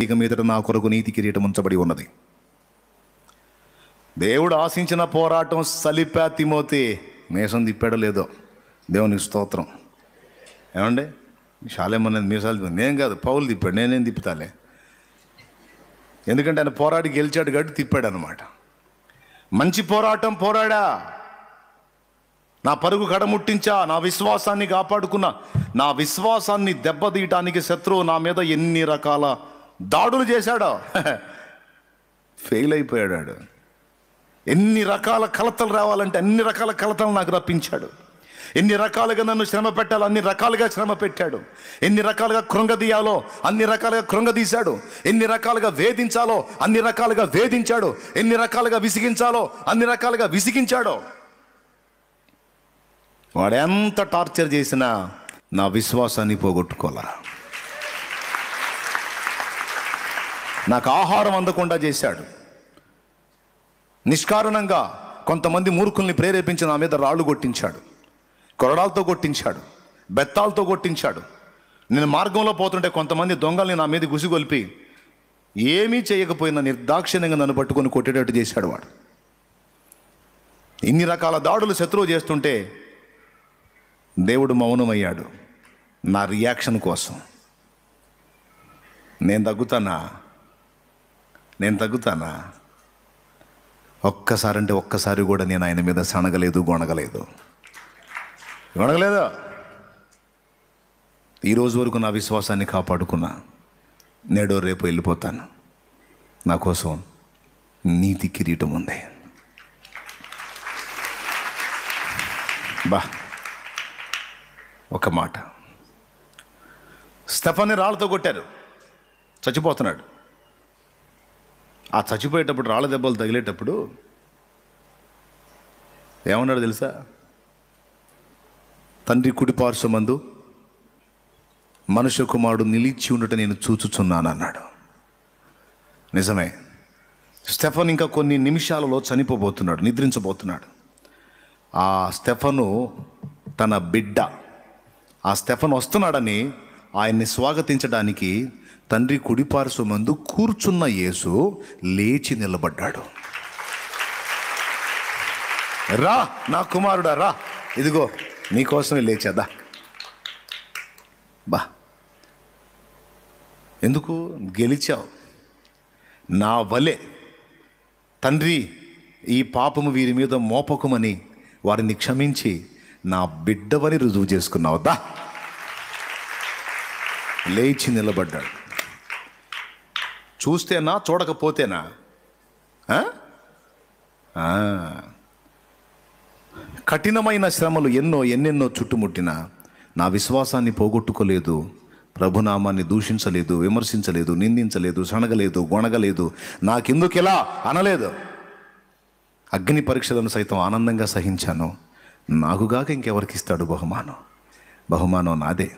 ఇక మీదట నా కొరకు నీతి కిరీటం ఉంచబడి ఉన్నది. దేవుడు ఆశించిన పోరాటం సలిపా తిమోతి. మేసం తిప్పాడో లేదో, దేవునికి స్తోత్రం. ఏమండి, శాలేమన్నది మీసాలు నేను కాదు, పౌలు తిప్పాడు, నేనేం తిప్పుతాలే. ఎందుకంటే ఆయన పోరాడి గెలిచాడు కాబట్టి తిప్పాడు అనమాట. మంచి పోరాటం పోరాడా, నా పరుగు కడముట్టించా, నా విశ్వాసాన్ని కాపాడుకున్నా. నా విశ్వాసాన్ని దెబ్బతీయటానికి శత్రువు నా మీద ఎన్ని రకాల దాడులు చేశాడో ఫెయిల్ అయిపోయాడు. ఎన్ని రకాల కలతలు రావాలంటే అన్ని రకాల కలతలు నాకు రప్పించాడు. ఎన్ని రకాలుగా నన్ను శ్రమ పెట్టాలో అన్ని రకాలుగా శ్రమ పెట్టాడు. ఎన్ని రకాలుగా కృంగదీయాలో అన్ని రకాలుగా కృంగదీశాడు. ఎన్ని రకాలుగా వేధించాలో అన్ని రకాలుగా వేధించాడు. ఎన్ని రకాలుగా విసిగించాలో అన్ని రకాలుగా విసిగించాడు. వాడు ఎంత టార్చర్ చేసినా నా విశ్వాసాన్ని పోగొట్టుకోలే. నాకు ఆహారం అందకుండా చేశాడు. నిష్కారణంగా కొంతమంది మూర్ఖుల్ని ప్రేరేపించి నా మీద రాళ్ళు కొట్టించాడు, కొరడాలతో కొట్టించాడు, బెత్తాలతో కొట్టించాడు. నేను మార్గంలో పోతుంటే కొంతమంది దొంగల్ని నా మీద గుసిగొల్పి ఏమీ చేయకపోయినా నిర్దాక్షిణ్యంగా నన్ను పట్టుకొని కొట్టేటట్టు చేశాడు వాడు. ఇన్ని రకాల దాడులు శత్రువు చేస్తుంటే దేవుడు మౌనమయ్యాడు నా రియాక్షన్ కోసం. నేను తగ్గుతానా? ఒక్కసారంటే ఒక్కసారి కూడా నేను ఆయన మీద సనగలేదు, గొనగలేదు. ఈరోజు వరకు నా విశ్వాసాన్ని కాపాడుకున్నా. నేడో రేపు వెళ్ళిపోతాను. నా కోసం నీతి కిరీటం ఉంది. ఒక మాట, స్టెఫన్ని రాళ్ళతో కొట్టారు, చచ్చిపోతున్నాడు. ఆ చచ్చిపోయేటప్పుడు రాళ్ళ దెబ్బలు తగిలేటప్పుడు ఏమన్నాడు తెలుసా? తండ్రి కుడిపార్శ్వమందు మనుష్య కుమారుడు నిలిచి ఉండట నేను చూచుచున్నాను అన్నాడు. నిజమే, స్టెఫన్ ఇంకా కొన్ని నిమిషాలలో చనిపోబోతున్నాడు, నిద్రించబోతున్నాడు. ఆ స్టెఫను తన బిడ్డ, ఆ స్టెఫన్ వస్తున్నాడని ఆయన్ని స్వాగతించడానికి తండ్రి కుడిపార్శ్వమందు కూర్చున్న యేసు లేచి నిలబడ్డాడు. రా నా కుమారుడా రా, ఇదిగో నీకోసమే లేచేదా. ఎందుకు గెలిచావు? నా వలె తండ్రి ఈ పాపము వీరి మీద మోపకమని వారిని క్షమించి నా బిడ్డవని రుజువు చేసుకున్నావు. లేచి నిలబడ్డాడు. చూస్తేనా, చూడకపోతేనా? కఠినమైన శ్రమలు ఎన్నెన్నో చుట్టుముట్టినా నా విశ్వాసాన్ని పోగొట్టుకోలేదు. ప్రభునామాన్ని దూషించలేదు, విమర్శించలేదు, నిందించలేదు, సనగలేదు, గొనగలేదు, నాకెందుకిలా అనలేదు. అగ్ని పరీక్షలను సైతం ఆనందంగా సహించాను. నాకుగాక ఇంకెవరికి ఇస్తాడు బహుమానం? బహుమానం నాదే.